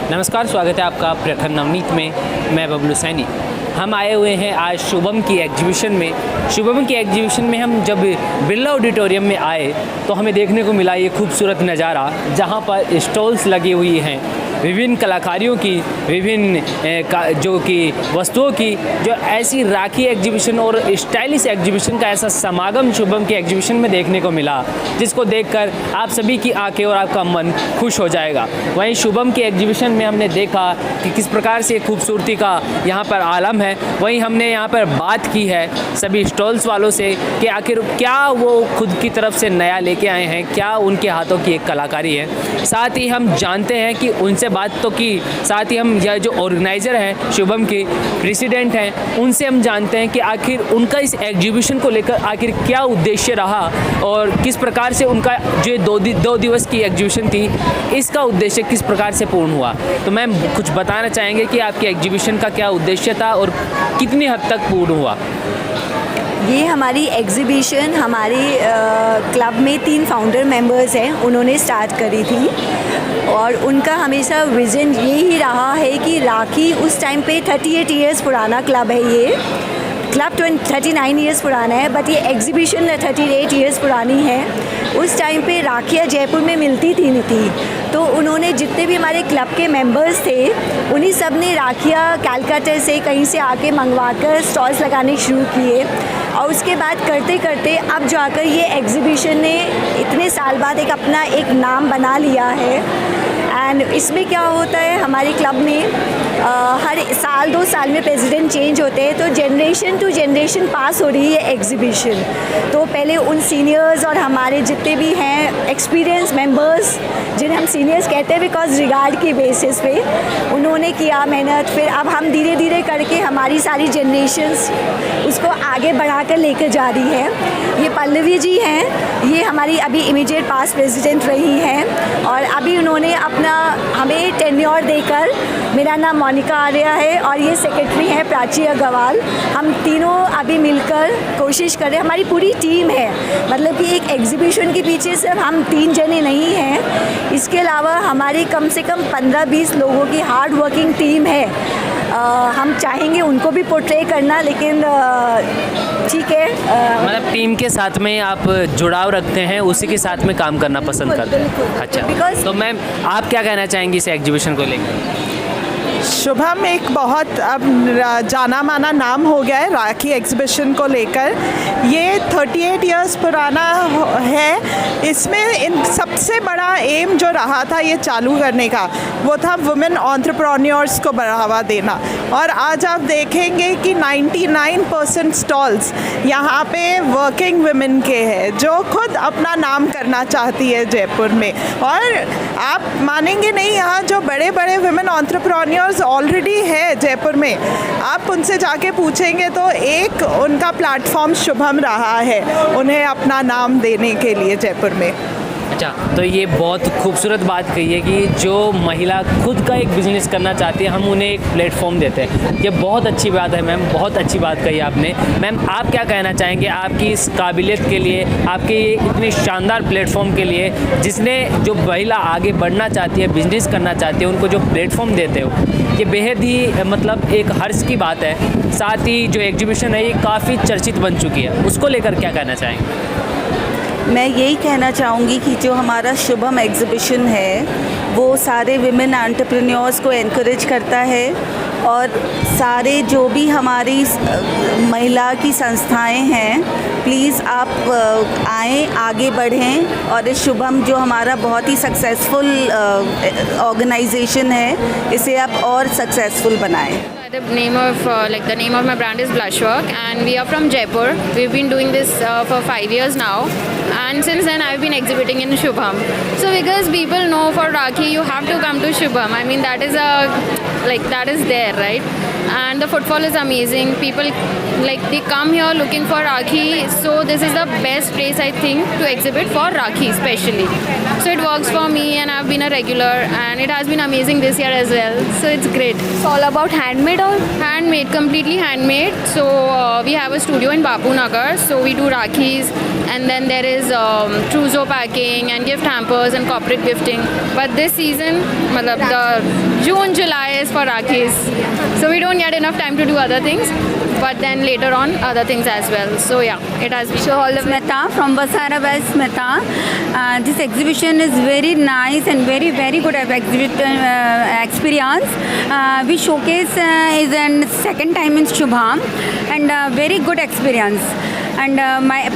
नमस्कार, स्वागत है आपका प्रखर नवनीत में। मैं बबलू सैनी। हम आए हुए हैं आज शुभम की एग्जीबिशन में। शुभम की एग्जीबिशन में हम जब बिरला ऑडिटोरियम में आए तो हमें देखने को मिला ये खूबसूरत नज़ारा, जहाँ पर स्टॉल्स लगी हुई हैं विभिन्न कलाकारियों की, विभिन्न जो कि वस्तुओं की, जो ऐसी राखी एग्जीबिशन और स्टाइलिश एग्जीबिशन का ऐसा समागम शुभम की एग्जीबिशन में देखने को मिला, जिसको देखकर आप सभी की आंखें और आपका मन खुश हो जाएगा। वहीं शुभम की एग्जीबिशन में हमने देखा कि किस प्रकार से खूबसूरती का यहाँ पर आलम है। वहीं हमने यहाँ पर बात की है सभी स्टॉल्स वालों से कि आखिर क्या वो खुद की तरफ से नया लेके आए हैं, क्या उनके हाथों की एक कलाकारी है। साथ ही हम जानते हैं कि उनसे बात तो की, साथ ही हम यह जो ऑर्गेनाइज़र हैं शुभम के प्रेसिडेंट हैं, उनसे हम जानते हैं कि आखिर उनका इस एग्जीबिशन को लेकर आखिर क्या उद्देश्य रहा और किस प्रकार से उनका जो दो दिवस की एग्जीबिशन थी, इसका उद्देश्य किस प्रकार से पूर्ण हुआ। तो मैम कुछ बताना चाहेंगे कि आपकी एग्जीबिशन का क्या उद्देश्य था और कितनी हद तक पूर्ण हुआ। ये हमारी एग्ज़िबिशन हमारे क्लब में 3 फाउंडर मेंबर्स हैं, उन्होंने स्टार्ट करी थी और उनका हमेशा विज़न ये ही रहा है कि राखी उस टाइम पे 38 इयर्स पुराना क्लब है। ये क्लब 39 इयर्स पुराना है, बट ये एग्ज़िबिशन 38 इयर्स पुरानी है। उस टाइम पे राखियाँ जयपुर में मिलती थी नहीं थी, तो उन्होंने जितने भी हमारे क्लब के मेंबर्स थे उन्हीं सब ने राखियाँ कैलकाटा से कहीं से आके मंगवा कर स्टॉल्स लगाने शुरू किए और उसके बाद करते करते अब जाकर ये एग्ज़िबिशन ने इतने साल बाद एक अपना एक नाम बना लिया है। एंड इसमें क्या होता है, हमारे क्लब में हर साल 2 साल में प्रेसिडेंट चेंज होते हैं, तो जनरेशन टू जनरेशन पास हो रही है एग्ज़िबिशन। तो पहले उन सीनियर्स और हमारे जितने भी हैं एक्सपीरियंस मेंबर्स, जिन्हें हम सीनियर्स कहते हैं बिकॉज रिगार्ड की बेसिस पे, उन्होंने किया मेहनत। फिर अब हम धीरे धीरे करके हमारी सारी जनरेशन्स उसको आगे बढ़ाकर लेकर जा रही है। ये पल्लवी जी हैं, ये हमारी अभी इमीडिएट पास प्रेसिडेंट रही हैं और अभी उन्होंने अपना हमें टेन्योर देकर, मेरा नाम मोनिका आर्या है और ये सेक्रेटरी हैं प्राची अग्रवाल। हम तीनों अभी मिलकर कोशिश कर रहे हैं, हमारी पूरी टीम है, मतलब कि एक एग्जीबिशन के पीछे सिर्फ हम 3 जने नहीं हैं, इसके अलावा हमारी कम से कम 15-20 लोगों की हार्ड वर्किंग टीम है। हम चाहेंगे उनको भी पोर्ट्रे करना, लेकिन ठीक है। मतलब टीम के साथ में आप जुड़ाव रखते हैं, उसी के साथ में काम करना पसंद करते हैं। अच्छा, तो मैम आप क्या कहना चाहेंगी इस एग्जीबिशन को लेकर। शुभम एक बहुत अब जाना माना नाम हो गया है राखी एग्जीबिशन को लेकर। ये 38 इयर्स पुराना है। इसमें इन सबसे बड़ा एम जो रहा था ये चालू करने का, वो था वुमेन एंटरप्रेन्योर्स को बढ़ावा देना। और आज आप देखेंगे कि 99% स्टॉल्स यहाँ पे वर्किंग वुमेन के हैं, जो खुद अपना नाम करना चाहती है जयपुर में। और आप मानेंगे नहीं, यहाँ जो बड़े बड़े वुमेन एंटरप्रेन्योर्स ऑलरेडी है जयपुर में, आप उनसे जाके पूछेंगे तो एक उनका प्लेटफॉर्म शुभम रहा है उन्हें अपना नाम देने के लिए जयपुर में। अच्छा, तो ये बहुत खूबसूरत बात कही है कि जो महिला खुद का एक बिज़नेस करना चाहती है, हम उन्हें एक प्लेटफॉर्म देते हैं। ये बहुत अच्छी बात है मैम, बहुत अच्छी बात कही आपने। मैम आप क्या कहना चाहेंगे आपकी इस काबिलियत के लिए, आपके इतने शानदार प्लेटफॉर्म के लिए, जिसने जो महिला आगे बढ़ना चाहती है, बिजनेस करना चाहती है, उनको जो प्लेटफॉर्म देते हो, ये बेहद ही मतलब एक हर्ष की बात है। साथ ही जो एग्जीबिशन है ये काफ़ी चर्चित बन चुकी है, उसको लेकर क्या कहना चाहेंगे। मैं यही कहना चाहूँगी कि जो हमारा शुभम एग्ज़िबिशन है वो सारे विमेन एंटरप्रेन्योर्स को एनकरेज करता है और सारे जो भी हमारी महिला की संस्थाएं हैं, प्लीज़ आप आएँ, आगे बढ़ें और इस शुभम जो हमारा बहुत ही सक्सेसफुल ऑर्गेनाइजेशन है, इसे आप और सक्सेसफुल बनाएं। The name of my brand is Blushwork, and we are from Jaipur. We've been doing this for 5 years now, and since then I've been exhibiting in Shubham. So because people know for Rakhi you have to come to Shubham. I mean that is there, right? And the footfall is amazing. People they come here looking for Rakhi, so this is the best place I think to exhibit for Rakhi especially. So it works for me, and I've been a regular, and it has been amazing this year as well. So it's great. It's all about handmade or Handmade, completely handmade. So we have a studio in Bapu Nagar, so we do Rakhis, and then there is trousseau packing and gift hampers and corporate gifting. But this season, the June, July is for Rakhis, so we don't get enough time to do other things. But then later on, other things as well. So yeah, it has been. So all of Mehta from Basara West Mehta. This exhibition is very nice and very good experience. We showcase is a second time in Shubham, and very good experience. And my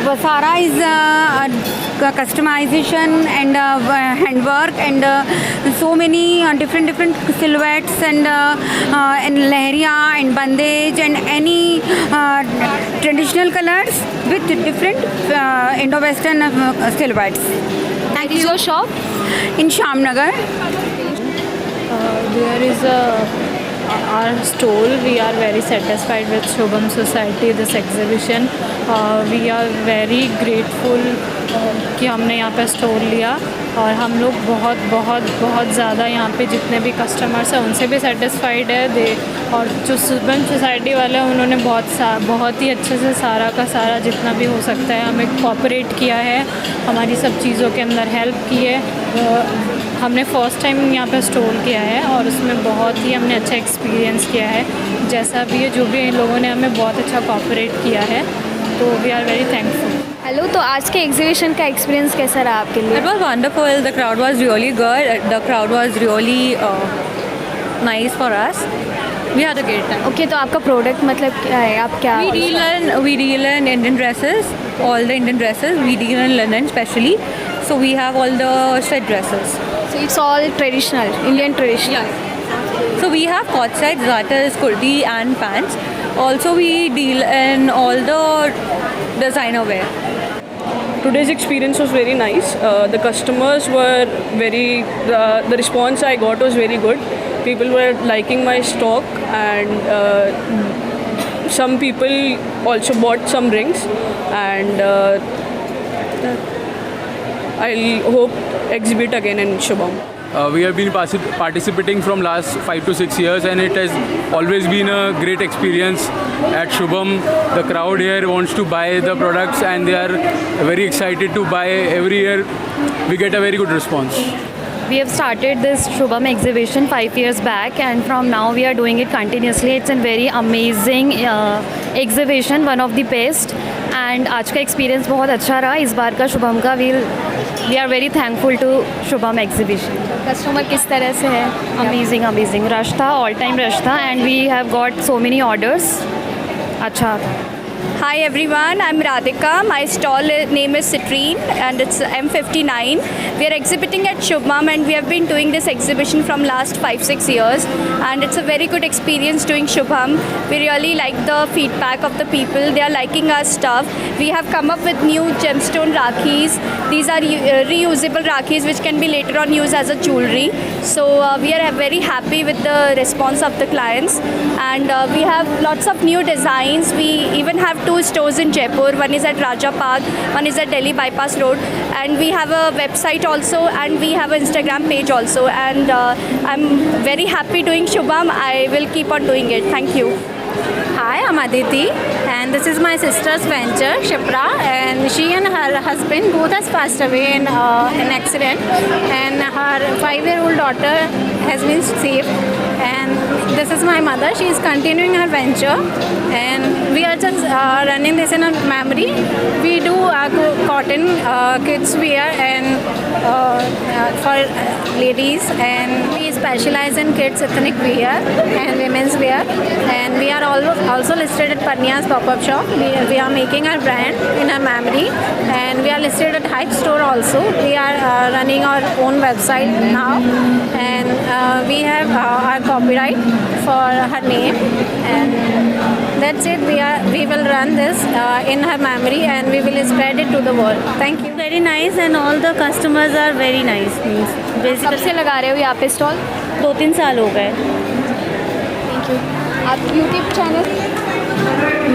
Basara is customization and handwork and so many different silhouettes and lehriya and bandage and any traditional colors with different Indo-Western silhouettes. Where is your shop? In Shamnagar. There is our stall. We are very satisfied with Shubham Society, this exhibition. We are very grateful कि हमने यहाँ पे stall लिया और हम लोग बहुत ज़्यादा यहाँ पे जितने भी कस्टमर्स हैं उनसे भी सेटिस्फाइड है और जो शुभम सोसाइटी वाले हैं उन्होंने बहुत ही अच्छे से सारा का सारा जितना भी हो सकता है हमें कोऑपरेट किया है, हमारी सब चीज़ों के अंदर हेल्प की है। हमने फ़र्स्ट टाइम यहाँ पे स्टॉल किया है और उसमें बहुत ही हमने अच्छा एक्सपीरियंस किया है। जैसा भी है जो भी इन लोगों ने हमें बहुत अच्छा कोऑपरेट किया है, तो we are very thankful. Hello, तो आज के एग्जीबिशन का एक्सपीरियंस कैसा रहा आपके लिए? It was wonderful. The crowd was really good. The crowd was really nice for us. We had a great time. Okay, तो आपका प्रोडक्ट मतलब क्या है? आप क्या We deal in Indian dresses, all the Indian dresses. We deal in linen especially. So we have all the set dresses. So it's all traditional, Indian traditional. So we have court sets, that is kurti and pants. Also we deal in all the designer wear. Today's experience was very nice. The customers were the response I got was very good. People were liking my stock, and some people also bought some rings, and I'll hope exhibit again in Shubham. We have been participating from last 5 to 6 years, and it has always been a great experience at Shubham. The crowd here wants to buy the products and they are very excited to buy. Every year we get a very good response. We have started this Shubham exhibition 5 years back, and from now we are doing it continuously. It's a very amazing exhibition, one of the best. And आज का experience बहुत अच्छा रहा इस बार का शुभम का। We are very thankful to Shubham exhibition. Customer किस तरह से है? अमेजिंग रश था, ऑल टाइम रश था, and we have got so many orders. अच्छा था। Hi everyone, I'm Radhika. My stall name is Citrine and it's M59. We are exhibiting at Shubham, and we have been doing this exhibition from last 5-6 years, and it's a very good experience doing Shubham. We really like the feedback of the people. They are liking our stuff. We have come up with new gemstone Rakhis. These are reusable Rakhis which can be later on used as a jewelry. So we are very happy with the response of the clients, and we have lots of new designs. We even have 2 stores in Jaipur. One is at Raja Park, one is at Delhi Bypass Road, and we have a website also, and we have an Instagram page also, and I'm very happy doing Shubham. I will keep on doing it. Thank you. Hi, I'm Aditi, and this is my sister's venture, Shipra, and she and her husband both has passed away in an accident, and her 5-year-old daughter has been saved, and this is my mother. She is continuing her venture, and we are just running this in a memory. We do cotton kids wear and for ladies, and we specialize in kids ethnic wear and women's wear, and we are also listed at Panya's pop-up shop. We are making our brand in our memory, and we are listed at Hype Store also. We are running our own website now, and we have our copyright for her name, and that's it. We will run this in her memory, and we will spread it to the world. Thank you. Very nice, and all the customers are very nice. Means कब से लगा रहे हो यहाँ पे stall? 2-3 साल हो गए. Thank you. आप यूट्यूब चैनल?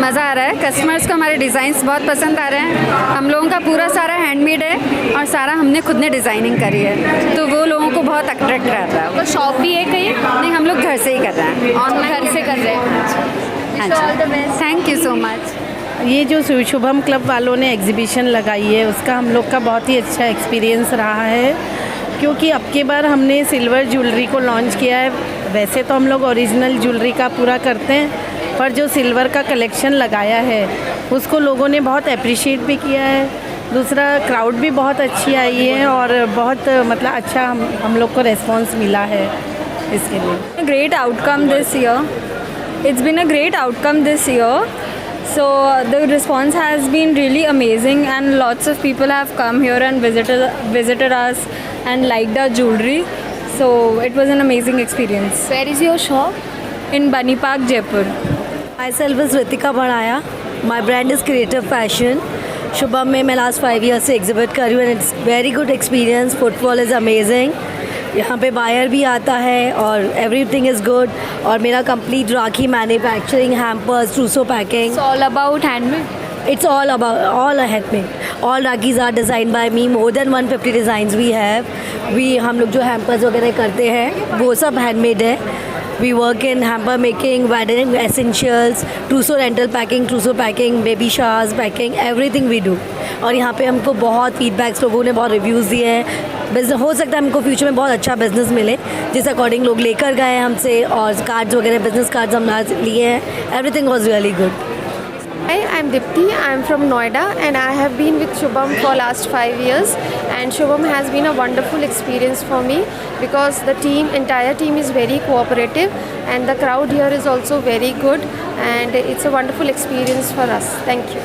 मज़ा आ रहा है. कस्टमर्स को हमारे डिज़ाइंस बहुत पसंद आ रहे हैं. हम लोगों का पूरा सारा हैंडमेड है और सारा हमने खुद ने डिज़ाइनिंग करी है, तो वो लोगों को बहुत अट्रैक्ट कर रहा है. तो शॉप भी है कहीं? नहीं, हम लोग घर से ही कर रहे हैं. ऑनलाइन घर से कर रहे हैं. हाँ all the best. Thank you so much. ये जो शुभम क्लब वालों ने एग्जीबिशन लगाई है, उसका हम लोग का बहुत ही अच्छा एक्सपीरियंस रहा है, क्योंकि अब की बार हमने सिल्वर ज्वेलरी को लॉन्च किया है. वैसे तो हम लोग ओरिजिनल ज्वेलरी का पूरा करते हैं, पर जो सिल्वर का कलेक्शन लगाया है उसको लोगों ने बहुत अप्रिशिएट भी किया है. दूसरा, क्राउड भी बहुत अच्छी आई है और बहुत मतलब अच्छा हम लोग को रेस्पॉन्स मिला है इसके लिए. Great outcome this year. It's been a great outcome this year. So the response has been really amazing, and lots of people have come here and visited us and liked our jewelry. So it was an amazing experience. Where is your shop? In Bunny Park, Jaipur. Myself is Ritika Bhanaya. My brand is Creative Fashion. Shubham में मैं last 5 year से exhibit कर रही हूँ, and it's very good experience. Footfall is amazing. यहाँ पे buyer भी आता है और एवरीथिंग इज़ गुड. और मेरा complete rakhi manufacturing, hampers, ट्रूसो packing. It's all about handmade. It's all handmade. All Rakis are designed by me. More than 150 designs we have. हम लोग जो हैम्पर्स वगैरह करते हैं वो सब हैंडमेड है. We work in hamper making, wedding essentials, trousseau rental packing, trousseau packing, baby showers packing, everything we do. और यहाँ पे हमको बहुत फीडबैक्स, लोगों ने बहुत रिव्यूज़ दिए हैं. बिजनेस हो सकता है हमको फ्यूचर में बहुत अच्छा बिजनेस मिले, जिस अकॉर्डिंग लोग लेकर गए हैं हमसे, और कार्ड्स वगैरह, बिजनेस कार्ड्स हम आज लिए हैं. Everything was really good. Hi, I'm Dipti. I'm from Noida, and I have been with Shubham for last 5 years, and Shubham has been a wonderful experience for me because the entire team is very cooperative, and the crowd here is also very good, and it's a wonderful experience for us. Thank you.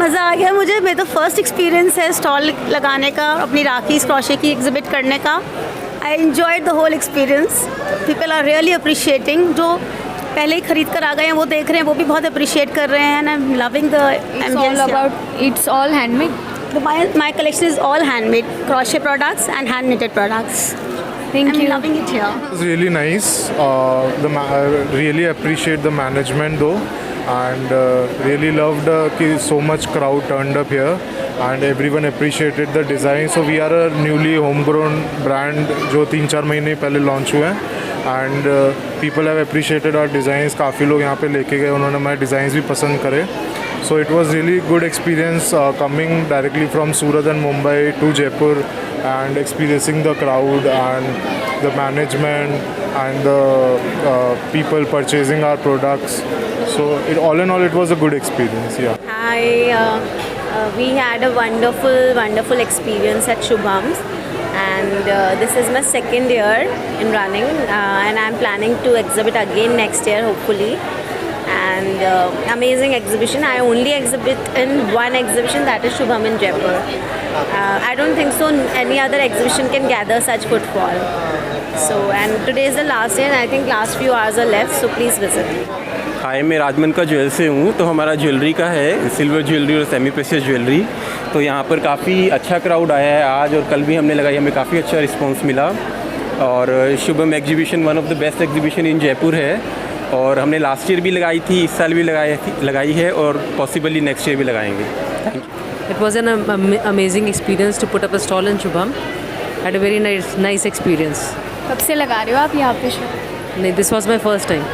मज़ा आ गया मुझे. मेरा तो first experience है stall लगाने का, अपनी राखी crochet की एग्जिबिट करने का. I enjoyed the whole experience. People are really appreciating. जो पहले ही खरीद कर आ गए हैं वो देख रहे हैं, वो भी बहुत अप्रिशिएट कर रहे हैं, and I am loving the ambience. It's all handmade. My collection is all handmade, crochet products and hand knitted products. Thank you. I'm loving it here. It's really nice. I really appreciate the management though, and really loved so much crowd turned up here, and everyone appreciated the design. So we are a newly homegrown brand जो 3-4 महीने पहले launch हुए हैं, and people have appreciated our designs. काफ़ी लोग यहाँ पे लेके गए, उन्होंने हमारे designs भी पसंद करे. So it was really good experience coming directly from Surat and Mumbai to Jaipur and experiencing the crowd and the management and the people purchasing our products. So all in all, it was a good experience. Yeah. Hi, we had a wonderful experience at Shubham's, and this is my second year in running, and I'm planning to exhibit again next year, hopefully. And amazing exhibition. I only exhibit in one exhibition, that is Shubham in Jaipur. I don't think so any other exhibition can gather such footfall. So, and today is the last day, and I think last few hours are left, so please visit. हाय, मैं राजमन का jewel से हूँ. तो हमारा jewellery का है, silver jewellery और semi precious jewellery. तो यहाँ पर काफ़ी अच्छा क्राउड आया है आज, और कल भी हमने लगाई, हमें काफ़ी अच्छा रिस्पांस मिला. और Shubham exhibition one of the best exhibition in Jaipur है, और हमने लास्ट ईयर भी लगाई थी, इस साल भी लगाई है, और पॉसिबली नेक्स्ट ईयर भी लगाएंगे. Thank you. It was an amazing experience to put up a stall in Shubham. Had a very nice experience. कब से लगा रहे हो आप यहाँ पे शॉप? नहीं, this was my first time.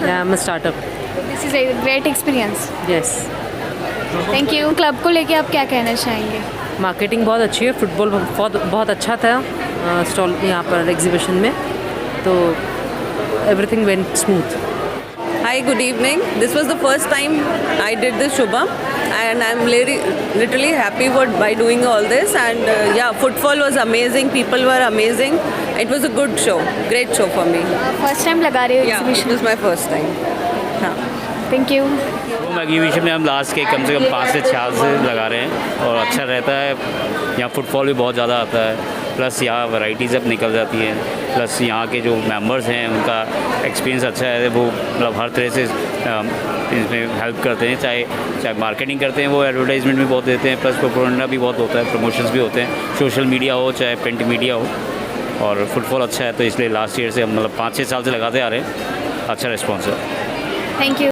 Yeah, I'm a startup. This is a great experience. Yes. Thank you. Club को लेके आप क्या कहना चाहेंगे? मार्केटिंग बहुत अच्छी है, फुटबॉल बहुत अच्छा था स्टॉल यहाँ पर एग्जीबिशन में. तो everything went smooth. Hi, good evening. This was the first time I did this Shubham, and I'm literally happy by doing all this. And yeah, footfall was amazing. People were amazing. It was a good show. Great show for me. First time लगा रही हो Yeah, it exhibition? was my first time. हाँ. Thank you. Exhibition में हम last के कम से कम 5 से 6 से लगा रहे हैं और अच्छा रहता है। यहाँ फुटफॉल भी बहुत ज़्यादा आता है, प्लस यहाँ वैरायटीज़ अब निकल जाती हैं, प्लस यहाँ के जो मेंबर्स हैं उनका एक्सपीरियंस अच्छा है। वो मतलब हर तरह से इसमें हेल्प करते हैं, चाहे मार्केटिंग करते हैं, वो एडवर्टाइजमेंट भी बहुत देते हैं, प्लस प्रोपोगेंडा भी बहुत होता है, प्रमोशंस भी होते हैं, सोशल मीडिया हो चाहे प्रिंट मीडिया हो। और फुटफॉल अच्छा है, तो इसलिए लास्ट ईयर से हम मतलब 5-6 साल से लगाते आ रहे हैं। अच्छा रिस्पॉन्स है। Thank you.